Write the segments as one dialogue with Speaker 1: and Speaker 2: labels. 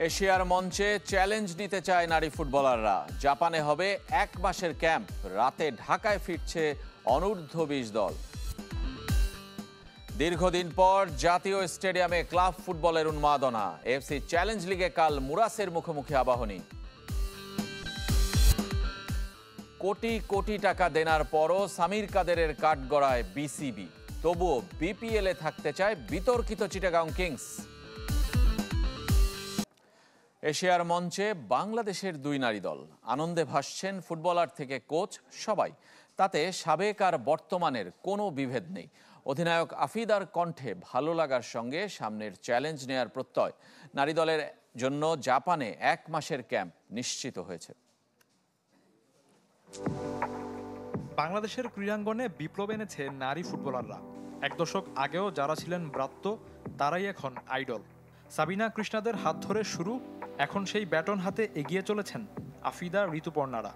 Speaker 1: এশিয়ার মঞ্চে চ্যালেঞ্জ নিতে চায় নারী ফুটবলাররা। জাপানে হবে 1 মাসের ক্যাম্প। রাতে ঢাকায় ফিরছে অনূর্ধ্ব-20 দল। দীর্ঘদিন পর জাতীয় স্টেডিয়ামে ক্লাব ফুটবলের উন্মাদনা। এএফসি চ্যালেঞ্জ লিগে কাল মুরাসের মুখোমুখি আবাহনী। কোটি কোটি টাকা দেনার পরও সামির কাদেরের কাঠগড়ায় বিসিবি। তবুও বিপিএলে থাকতে চায় বিতর্কিত চিটাগাং কিংস। এশিয়ার মঞ্চে বাংলাদেশের 2 নারী দল। আনন্দে ভাসছেন ফুটবলার থেকে কোচ সবাই। তাতে সাবেক আর বর্তমানের কোনো বিভেদ নেই। অধিনায়ক আফিদার কণ্ঠে ভালো লাগার সঙ্গে সামনের চ্যালেঞ্জ নেয়ার প্রত্যয়। নারী দলের জন্য জাপানে 1 মাসের ক্যাম্প নিশ্চিত হয়েছে।
Speaker 2: বাংলাদেশের ক্রীড়াঙ্গনে বিপ্লব এনেছে নারী ফুটবলাররা। 1 দশক আগেও যারা ছিলেন ব্রাত্য, তারাই এখন আইডল। সাবিনা কৃষ্ণাদের হাত ধরে শুরু, এখন সেই ব্যাটন হাতে এগিয়ে চলেছেন আফিদা, ঋতুপর্ণারা।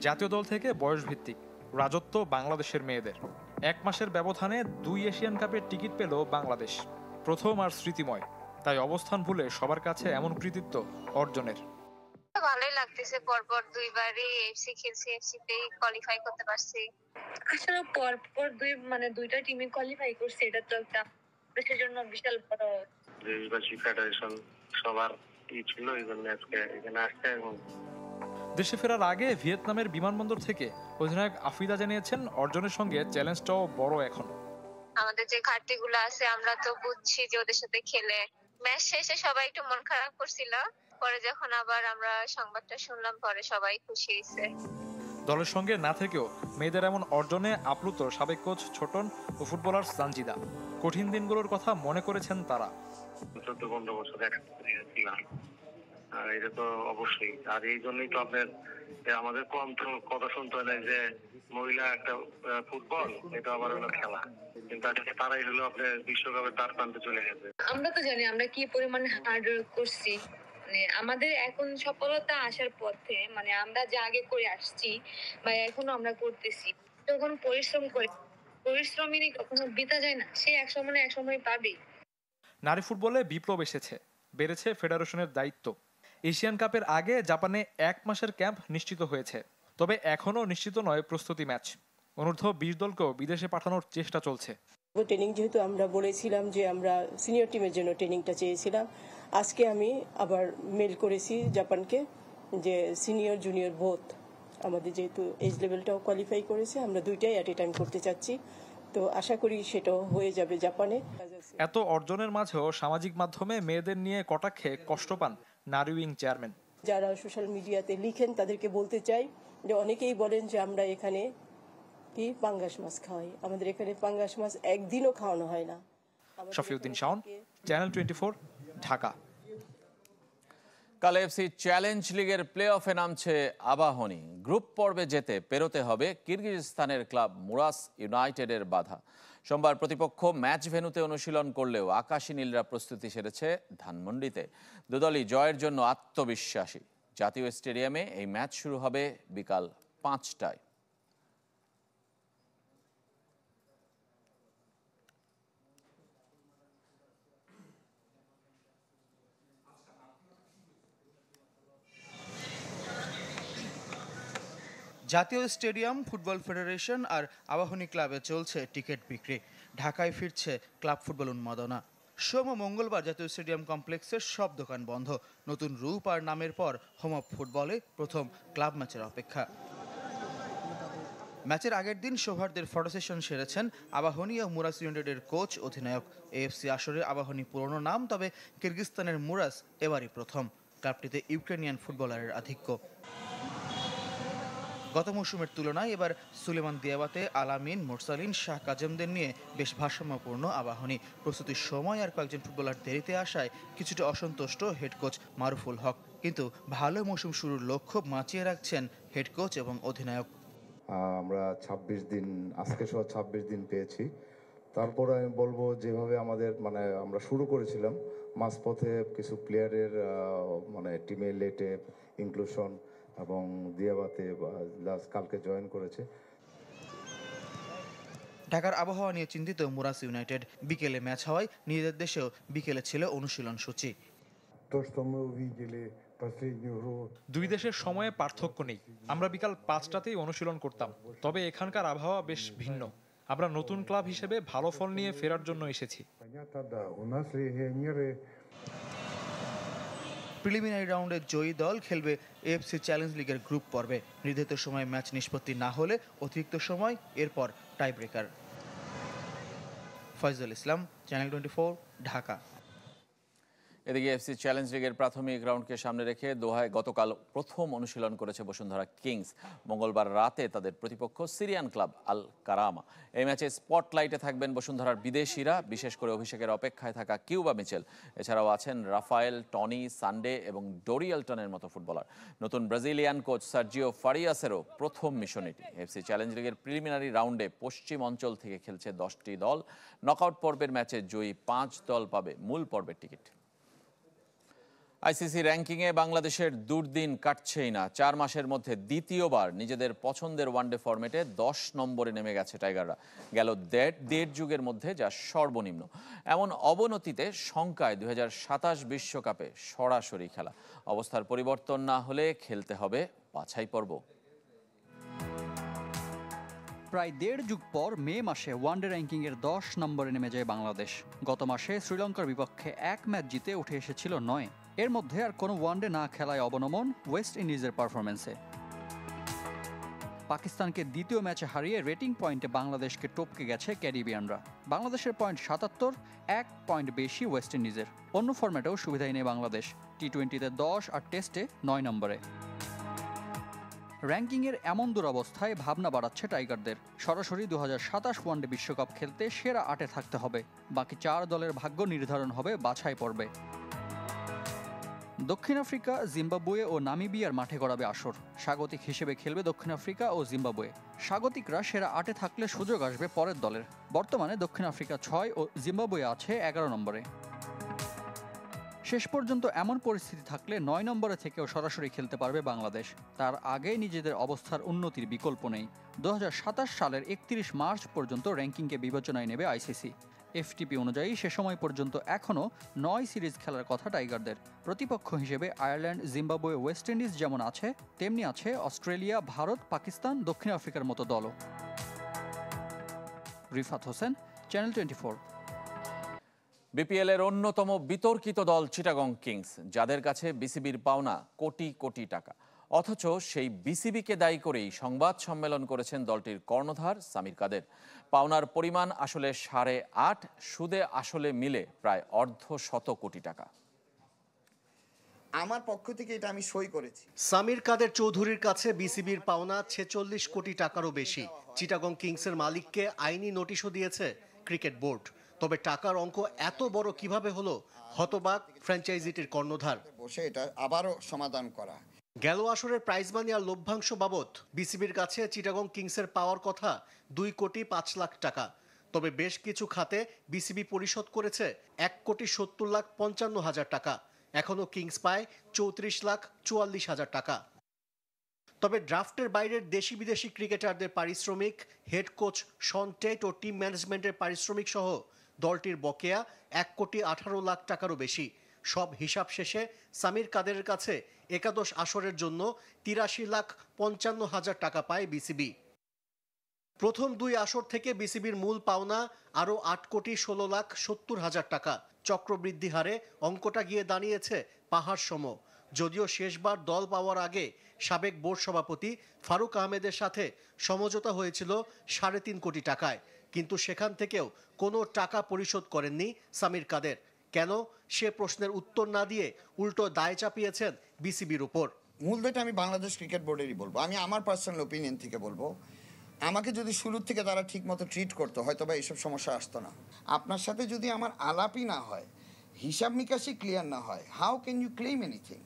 Speaker 2: জাতীয় দল থেকে বয়সভিত্তিক রাজত্ব বাংলাদেশের মেয়েদের। 1 মাসের ব্যবধানে 2 এশিয়ান কাপের টিকিট পেল বাংলাদেশ। প্রথম আর স্মৃতিময়, তাই অবস্থান ভুলে সবার কাছে এমন কৃতিত্ব অর্জনের।
Speaker 3: ভালোই লাগতেছে, পরপর 2 বারই এফসি খেলছি, এফসিতেই কোয়ালিফাই করতে পারছি। আসলে পরপর 2টা টিমে কোয়ালিফাই করছে, এটা তো একটা দেশের জন্য বিশাল বড়। দেশবাসী ফেডারেশন সবার কি ছিল, এই জন্য আজকে এখানে আসছে।
Speaker 2: দেশে ফেরার আগে ভিয়েতনামের বিমানবন্দর থেকে অধিনায়ক আফিদা জানিয়েছেন অর্জনের সঙ্গে চ্যালেঞ্জটাও বড়। এখন
Speaker 3: আমাদের যে ঘাটতিগুলো আছে আমরা তো বুঝছি যে ওদের সাথে খেলে ম্যাচ শেষে সবাই একটু মন খারাপ করছিল, পরে যখন আবার আমরা সংবাদটা শুনলাম পরে সবাই খুশি হয়েছে।
Speaker 2: দলের সঙ্গে না থেকেও মেয়েদের এমন অর্জনে আপ্লুত সাবেক কোচ ছোটন ও ফুটবলার সানজিদা। কঠিন দিনগুলোর কথা মনে করেছেন তারা।
Speaker 3: 14-15 বছর একসাথে ছিলাম, আর এটা তো অবশ্যই। আর এই জন্যই তো আপনার আমাদের কম কথা শুনতে হয় না যে মহিলা একটা ফুটবল, এটা আবার হলো খেলা, কিন্তু আজকে তারাই হলো আপনার বিশ্বকাপের তার প্রান্তে চলে গেছে। আমরা তো জানি আমরা কি পরিমাণে হার্ড ওয়ার্ক করছি, মানে আমাদের এখন সফলতা আসার পথে, মানে আমরা যা আগে করে আসছি বা এখনো আমরা করতেছি, তখন পরিশ্রম করে, পরিশ্রমেরই কখনো বৃথা যায় না, সে এক সময় পাবেই।
Speaker 2: নারী ফুটবলে বিপ্লব এসেছে, বেড়েছে ফেডারেশনের দায়িত্ব। এশিয়ান কাপের আগে জাপানে 1 মাসের ক্যাম্প নিশ্চিত হয়েছে, তবে এখনও নিশ্চিত নয় প্রস্তুতি ম্যাচ। অনূর্ধ্ব-20 দলকেও বিদেশে পাঠানোর চেষ্টা চলছে।
Speaker 4: ট্রেনিং যেহেতু আমরা বলেছিলাম যে আমরা সিনিয়র টিমের জন্য ট্রেনিংটা চেয়েছিলাম, আজকে আমি আবার মেল করেছি জাপানকে যে সিনিয়র জুনিয়র বোথ আমাদের যেহেতু এজ লেভেলটাও কোয়ালিফাই করেছে, আমরা 2টাই অ্যাট এ টাইম করতে চাচ্ছি। তো আশা করি সেটাও হয়ে যাবে জাপানে।
Speaker 2: এত অর্জনের মাঝেও সামাজিক মাধ্যমে মেয়েদের নিয়ে কটাক্ষে কষ্ট পান নারী উইং চেয়ারম্যান।
Speaker 4: যারা সোশ্যাল মিডিয়াতে লিখেন তাদেরকে বলতে চাই যে অনেকেই বলেন যে আমরা এখানে কি পাঙ্গাস মাছ খাওয়াই, আমাদের এখানে পাঙ্গাস মাছ একদিনও খাওয়ানো হয় না।
Speaker 2: শফিউদ্দিন শাওন, চ্যানেল 24, ঢাকা।
Speaker 1: কাল এফসি চ্যালেঞ্জ লিগের প্লে অফে নামছে আবাহনী। গ্রুপ পর্বে যেতে পেরোতে হবে কিরগিজস্তানের ক্লাব মুরাস ইউনাইটেডের বাধা। সোমবার প্রতিপক্ষ ম্যাচ ভেন্যুতে অনুশীলন করলেও আকাশী নীলরা প্রস্তুতি সেরেছে ধানমন্ডিতে। দুদলই জয়ের জন্য আত্মবিশ্বাসী। জাতীয় স্টেডিয়ামে এই ম্যাচ শুরু হবে বিকাল 5টায়।
Speaker 5: জাতীয় স্টেডিয়াম, ফুটবল ফেডারেশন আর আবাহনী ক্লাবে চলছে টিকিট বিক্রি। ঢাকায় ফিরছে ক্লাব ফুটবল উন্মাদনা। সোম ও মঙ্গলবার জাতীয় স্টেডিয়াম কমপ্লেক্সের সব দোকান বন্ধ। নতুন রূপ আর নামের পর হোম অফ ফুটবলে প্রথম ক্লাব ম্যাচের অপেক্ষা। ম্যাচের আগের দিন সৌহার্দের ফটো সেশন সেরেছেন আবাহনী ও মুরাস ইউনাইটেডের কোচ অধিনায়ক। এএফসি আসরে আবাহনী পুরনো নাম, তবে কিরগিজস্তানের মুরাস এবারই প্রথম। ক্লাবটিতে ইউক্রেনিয়ান ফুটবলারের আধিক্য। গত মৌসুমের তুলনায় এবার সুলেমান দিয়াবাতে, আলামিন, মোরসালিন, শাহ কাজেমদের নিয়ে বেশ ভারসাম্যপূর্ণ আবাহনী। প্রস্তুতির সময় আর কয়েকজন ফুটবলার দেরিতে আসায় কিছুটা অসন্তুষ্ট হেড কোচ মারুফুল হক, কিন্তু ভালো মৌসুম শুরুর লক্ষ্য বাঁচিয়ে রাখছেন হেড কোচ এবং অধিনায়ক।
Speaker 6: আমরা 26 দিন, আজকে সহ 26 দিন পেয়েছি। তারপর আমি বলবো যেভাবে আমাদের আমরা শুরু করেছিলাম, মাঝপথে কিছু প্লেয়ারের টিমে লেটে ইনক্লুশন এবং দিয়াবাতে কালকে জয়েন করেছে।
Speaker 5: ঢাকার আবহাওয়া নিয়ে চিন্তিত মুরাস ইউনাইটেড। বিকেলে ম্যাচ হওয়ায় নিজেদের দেশেও বিকেলে ছিল অনুশীলন সূচি।
Speaker 2: দুই দেশের সময়ে পার্থক্য নেই। আমরা বিকাল 5টাতেই অনুশীলন করতাম, তবে এখানকার আবহাওয়া বেশ ভিন্ন। আমরা নতুন ক্লাব হিসেবে ভালো ফল নিয়ে ফেরার জন্য এসেছি।
Speaker 5: প্রিলিমিনারি রাউন্ডে জয়ী দল খেলবে এএফসি চ্যালেঞ্জ লিগের গ্রুপ পর্বে। নির্ধারিত সময় ম্যাচ নিষ্পত্তি না হলে অতিরিক্ত সময়, এরপর টাই ব্রেকার। ফয়জুল ইসলাম, চ্যানেল 24, ঢাকা।
Speaker 1: এদিকে এফসি চ্যালেঞ্জ লিগের প্রাথমিক রাউন্ডকে সামনে রেখে দোহায় গতকাল প্রথম অনুশীলন করেছে বসুন্ধরা কিংস। মঙ্গলবার রাতে তাদের প্রতিপক্ষ সিরিয়ান ক্লাব আল কারামা। এই ম্যাচে স্পটলাইটে থাকবেন বসুন্ধরার বিদেশিরা, বিশেষ করে অভিষেকের অপেক্ষায় থাকা কিউবা মিচেল। এছাড়াও আছেন রাফায়েল, টনি, সানডে এবং ডোরিয়েলটনের মতো ফুটবলার। নতুন ব্রাজিলিয়ান কোচ সার্জিও ফারিয়াসেরও প্রথম মিশন এটি। এফসি চ্যালেঞ্জ লিগের প্রিলিমিনারি রাউন্ডে পশ্চিম অঞ্চল থেকে খেলছে 10টি দল। নকআউট পর্বের ম্যাচে জয়ী 5 দল পাবে মূল পর্বের টিকিট। আইসিসি র্যাঙ্কিংয়ে বাংলাদেশের দুর্দিন কাটছেই না। 4 মাসের মধ্যে দ্বিতীয়বার নিজেদের পছন্দের ওয়ানডে ফরম্যাটে 10 নম্বরে নেমে গেছে টাইগাররা। গেল দেড় যুগের মধ্যে যা সর্বনিম্ন। এমন অবনতিতে শঙ্কায় 2027 বিশ্বকাপে সরাসরি খেলা। অবস্থার পরিবর্তন না হলে খেলতে হবে বাছাই পর্ব।
Speaker 7: প্রায় দেড় যুগ পর মে মাসে ওয়ানডে র্যাঙ্কিংয়ের 10 নম্বরে নেমে যায় বাংলাদেশ। গত মাসে শ্রীলঙ্কার বিপক্ষে 1 ম্যাচ জিতে উঠে এসেছিল 9। এর মধ্যে আর কোনো ওয়ানডে না খেলায় অবনমন ওয়েস্ট ইন্ডিজের পারফরম্যান্সে। পাকিস্তানকে দ্বিতীয় ম্যাচে হারিয়ে রেটিং পয়েন্টে বাংলাদেশকে টপকে গেছে ক্যারিবিয়ানরা। বাংলাদেশের পয়েন্ট 77, 1 পয়েন্ট বেশি ওয়েস্ট ইন্ডিজের। অন্য ফরম্যাটেও সুবিধাই নেই বাংলাদেশ। টি-20তে 10 আর টেস্টে 9 নম্বরে। র্যাঙ্কিংয়ের এমন দুরবস্থায় ভাবনা বাড়াচ্ছে টাইগারদের। সরাসরি 2027 ওয়ানডে বিশ্বকাপ খেলতে সেরা 8-এ থাকতে হবে। বাকি 4 দলের ভাগ্য নির্ধারণ হবে বাছাই পর্বে। দক্ষিণ আফ্রিকা, জিম্বাবুয়ে ও নামিবিয়ার মাঠে গড়াবে আসর। স্বাগতিক হিসেবে খেলবে দক্ষিণ আফ্রিকা ও জিম্বাবুয়ে। স্বাগতিকরা সেরা 8-এ থাকলে সুযোগ আসবে পরের দলের। বর্তমানে দক্ষিণ আফ্রিকা 6 ও জিম্বাবুয়ে আছে 11 নম্বরে। শেষ পর্যন্ত এমন পরিস্থিতি থাকলে 9 নম্বরে থেকেও সরাসরি খেলতে পারবে বাংলাদেশ। তার আগে নিজেদের অবস্থার উন্নতির বিকল্প নেই। 2027 সালের 31 মার্চ পর্যন্ত র্যাঙ্কিংকে বিবেচনায় নেবে আইসিসি। এফটিপি অনুযায়ী সে সময় পর্যন্ত এখনও 9 সিরিজ খেলার কথা টাইগারদের। প্রতিপক্ষ হিসেবে আয়ারল্যান্ড, জিম্বাবুয়ে, ওয়েস্ট ইন্ডিজ যেমন আছে, তেমনি আছে অস্ট্রেলিয়া, ভারত, পাকিস্তান, দক্ষিণ আফ্রিকার মতো দলও। রিফাত হোসেন, চ্যানেল 24।
Speaker 1: বিপিএলের অন্যতম বিতর্কিত দল চিটাগং কিংস, যাদের কাছে বিসিবির পাওনা কোটি কোটি টাকা। অথচ সেই বিসিবিকে দায়ী করেই সংবাদ সম্মেলন করেছেন দলটির কর্ণধার সামির কাদের। পাওনার পরিমাণ আসলে 8.5, সুদে আসলে মিলে প্রায় অর্ধশত কোটি টাকা।
Speaker 8: আমার পক্ষ থেকে এটা আমি সই করেছি।
Speaker 9: সামির কাদের চৌধুরীর কাছে বিসিবির পাওনা 46 কোটি টাকারও বেশি। চিটাগং কিংসের মালিককে আইনি নোটিশও দিয়েছে ক্রিকেট বোর্ড। তবে টাকার অঙ্ক এত বড় কিভাবে হলো, হতবাক ফ্র্যাঞ্চাইজিটির কর্ণধার।
Speaker 8: বসে এটা আবারও সমাধান করা।
Speaker 9: গেল আসরের প্রাইজ মানি আর লভ্যাংশ বাবদ বিসিবির কাছে চিটাগং কিংসের পাওয়ার কথা 2 কোটি 5 লাখ টাকা। তবে বেশ কিছু খাতে বিসিবি পরিশোধ করেছে 1 কোটি 70 লাখ 55 হাজার টাকা। এখনও কিংস পায় 34 লাখ 44 হাজার টাকা। তবে ড্রাফটের বাইরের দেশি বিদেশি ক্রিকেটারদের পারিশ্রমিক, হেড কোচ শন টেট ও টিম ম্যানেজমেন্টের পারিশ্রমিক সহ দলটির বকেয়া 1 কোটি 18 লাখ টাকারও বেশি। সব হিসাব শেষে সামির কাদেরের কাছে একাদশ আসরের জন্য 83 লাখ 55 হাজার টাকা পায় বিসিবি। প্রথম 2 আসর থেকে বিসিবির মূল পাওনা আরও 8 কোটি 16 লাখ 70 হাজার টাকা। চক্রবৃদ্ধি হারে অঙ্কটা গিয়ে দাঁড়িয়েছে পাহাড় সম। যদিও শেষবার দল পাওয়ার আগে সাবেক বোর্ড সভাপতি ফারুক আহমেদের সাথে সমঝোতা হয়েছিল 3.5 কোটি টাকায়, কিন্তু সেখান থেকেও কোনো টাকা পরিশোধ করেননি সামির কাদের। কেন, সে প্রশ্নের উত্তর না দিয়ে উল্টো দায় চাপিয়েছেন বিসিবির উপর।
Speaker 8: মূল দায়টা আমি বাংলাদেশ ক্রিকেট বোর্ডেরই বলবো। আমি আমার পার্সোনাল ওপিনিয়ন থেকে বলবো, আমাকে যদি শুরুর থেকে তারা ঠিক মতো ট্রিট করতো, হয়তো বা এইসব সমস্যা আসতো না। আপনার সাথে যদি আমার আলাপই না হয়, হিসাব নিকাশই ক্লিয়ার না হয়, how can you claim anything?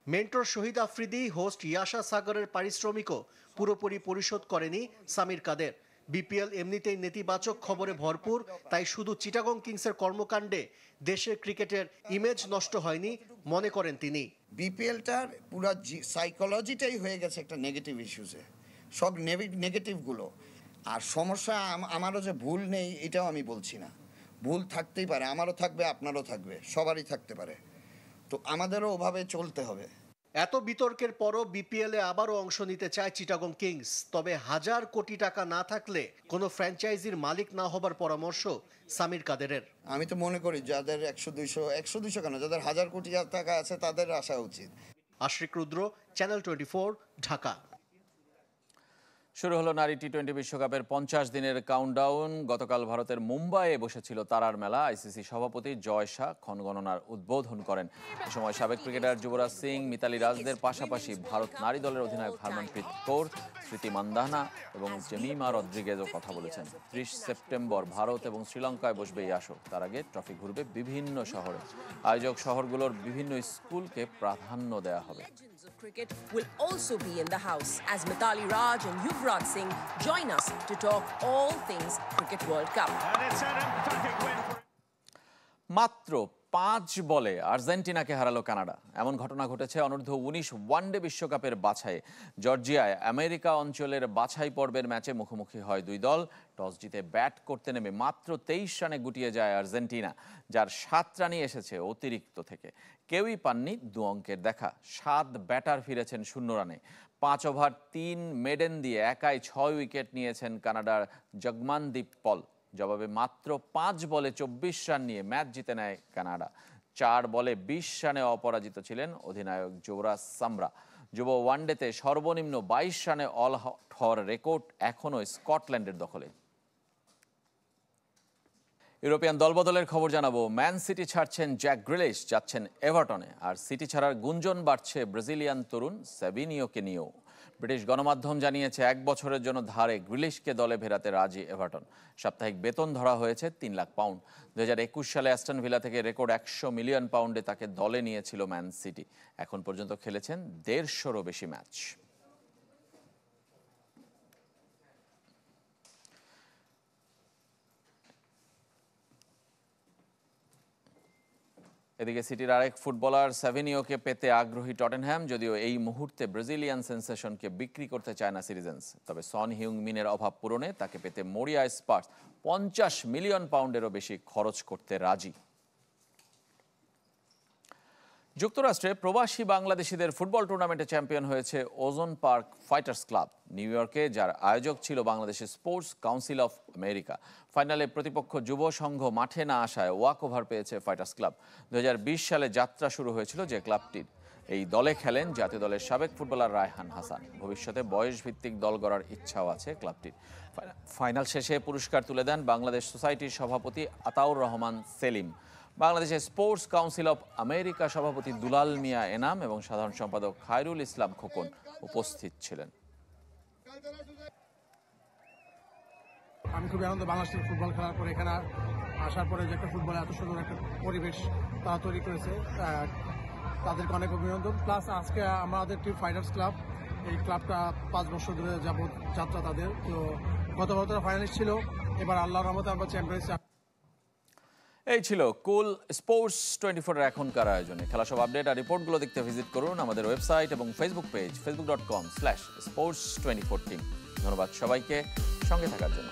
Speaker 9: Mentor Shahid Afridi, host Yasha সাগরের পারিশ্রমিকও পুরোপুরি পরিশোধ করেনি সামির কাদের। বিপিএল এমনিতেই নেতিবাচক খবরে ভরপুর, তাই শুধু চিটাগং কিংসের কর্মকাণ্ডে দেশের ক্রিকেটের ইমেজ নষ্ট হয়নি মনে করেন তিনি।
Speaker 8: বিপিএলটার পুরো সাইকোলজিটাই হয়ে গেছে একটা নেগেটিভ ইস্যুসে। সব নেগেটিভগুলো আর সমস্যা আমারও যে ভুল নেই এটাও আমি বলছি না, ভুল থাকতেই পারে, আমারও থাকবে, আপনারও থাকবে, সবারই থাকতে পারে, তো আমাদেরও ওভাবে চলতে হবে।
Speaker 9: এত বিতর্কের পরও বিপিএলে আবারও অংশ নিতে চায় চিটাগং কিংস, তবে 1000 কোটি টাকা না থাকলে কোনো ফ্র্যাঞ্চাইজির মালিক না হবার পরামর্শ সামির কাদেরের।
Speaker 8: আমি তো মনে করি যাদের 100-200 কেন, যাদের 1000 কোটি টাকা আছে তাদের আসা উচিত।
Speaker 9: আশরিক রুদ্র, চ্যানেল 24, ঢাকা।
Speaker 1: শুরু হলো নারী টি-20 বিশ্বকাপের 50 দিনের কাউন্টডাউন। গতকাল ভারতের মুম্বাইয়ে বসেছিল তারার মেলা। আইসিসি সভাপতি জয় শাহ ক্ষণগণনার উদ্বোধন করেন। এ সময় সাবেক ক্রিকেটার যুবরাজ সিং, মিতালি রাজদের পাশাপাশি ভারত নারী দলের অধিনায়ক হারমনপ্রীত কৌর, স্মৃতি মান্দানা এবং জেমিমা রদ্রিগেজও কথা বলেছেন। 30 সেপ্টেম্বর ভারত এবং শ্রীলঙ্কায় বসবে এই আসর। তার আগে ট্রফি ঘুরবে বিভিন্ন শহরে। আয়োজক শহরগুলোর বিভিন্ন স্কুলকে প্রাধান্য দেওয়া হবে।
Speaker 10: Cricket will also be in the house as Mithali Raj and Yuvraj Singh join us to talk all things Cricket World Cup.
Speaker 1: মাত্র 5 বলে আর্জেন্টিনাকে হারালো কানাডা। এমন ঘটনা ঘটেছে অনূর্ধ্ব-19 ওয়ানডে বিশ্বকাপের বাছাইয়ে। জর্জিয়ায় আমেরিকা অঞ্চলের বাছাই পর্বের ম্যাচে মুখোমুখি হয় দুই দল। টস জিতে ব্যাট করতে নেমে মাত্র 23 রানে গুটিয়ে যায় আর্জেন্টিনা, যার 7 রানই এসেছে অতিরিক্ত থেকে। কেউই পাননি 2 অঙ্কের দেখা। 7 ব্যাটার ফিরেছেন 0 রানে। 5 ওভার 3 মেডেন দিয়ে একাই 6 উইকেট নিয়েছেন কানাডার জগমানদীপ পল। জবাবে মাত্র 5 বলে 24 রান নিয়ে ম্যাচ জিতে নেয় কানাডা। 4 বলে 20 রানে অপরাজিত ছিলেন অধিনায়ক যুবরাজ সামরা। যুব ওয়ানডেতে সর্বনিম্ন 22 রানে অল আউট হওয়ার রেকর্ড এখনও স্কটল্যান্ডের দখলে। ইউরোপিয়ান দলবদলের খবর জানাবো। ম্যান সিটি ছাড়ছেন জ্যাক গ্রিলিশ, যাচ্ছেন এভারটনে। আর সিটি ছাড়ার গুঞ্জন বাড়ছে ব্রাজিলিয়ান তরুণ সেভিনিওকে নিয়েও। ব্রিটিশ গণমাধ্যম জানিয়েছে 1 বছরের জন্য ধারে গ্রিলিশকে দলে ফেরাতে রাজি এভারটন। সাপ্তাহিক বেতন ধরা হয়েছে 3 লাখ পাউন্ড। 2021 সালে অ্যাস্টন ভিলা থেকে রেকর্ড 100 মিলিয়ন পাউন্ডে তাকে দলে নিয়েছিল ম্যান সিটি। এখন পর্যন্ত খেলেছেন 150-রও বেশি ম্যাচ। এদিকে সিটির আরেক ফুটবলার সেভিনিওকে পেতে আগ্রহী টটেনহ্যাম, যদিও এই মুহূর্তে ব্রাজিলিয়ান সেন্সেশনকে বিক্রি করতে চায় না সিটিজেন্স। তবে সন হিউং-মিনের অভাব পূরণে তাকে পেতে মোরিয়া স্পার্স 50 মিলিয়ন পাউন্ডেরও বেশি খরচ করতে রাজি। যুক্তরাষ্ট্রে প্রবাসী বাংলাদেশিদের ফুটবল টুর্নামেন্টে চ্যাম্পিয়ন হয়েছে ওজন পার্ক ফাইটার্স ক্লাব নিউ ইয়র্কে, যার আয়োজক ছিল বাংলাদেশের স্পোর্টস কাউন্সিল অফ আমেরিকা। ফাইনালে প্রতিপক্ষ যুব সংঘ মাঠে না আসায় ওয়াক ওভার পেয়েছে ফাইটার্স ক্লাব। 2020 সালে যাত্রা শুরু হয়েছিল যে ক্লাবটির। এই দলে খেলেন জাতীয় দলের সাবেক ফুটবলার রায়হান হাসান। ভবিষ্যতে বয়সভিত্তিক দল গড়ার ইচ্ছাও আছে ক্লাবটির। ফাইনাল শেষে পুরস্কার তুলে দেন বাংলাদেশ সোসাইটির সভাপতি আতাউর রহমান সেলিম। বাংলাদেশের স্পোর্টস কাউন্সিল অফ আমেরিকা সভাপতি দুলাল মিয়া এনাম এবং সাধারণ সম্পাদক খায়রুল ইসলাম খোকন উপস্থিত ছিলেন।
Speaker 11: আমি খুবই আনন্দ বাংলাদেশের ফুটবল খেলার পরে এখানে আসার পরে যে একটা ফুটবলে এত সুন্দর একটা পরিবেশ তারা তৈরি করেছে, তাদেরকে অনেক অভিনন্দন। প্লাস আজকে আমাদের টিম ফাইটার্স ক্লাব, এই ক্লাবটা 5 বছর ধরে যাবত যাত্রা তাদের। তো গত বছর ফাইনালিস্ট ছিল, এবার আল্লাহর রহমতে আমরা চ্যাম্পিয়ন।
Speaker 1: এই ছিল কুল স্পোর্টস 24-এর এখনকার আয়োজনে। খেলা সব আপডেট আর রিপোর্টগুলো দেখতে ভিজিট করুন আমাদের ওয়েবসাইট এবং ফেসবুক পেজ facebook.com/sports24 team। ধন্যবাদ সবাইকে সঙ্গে থাকার জন্য।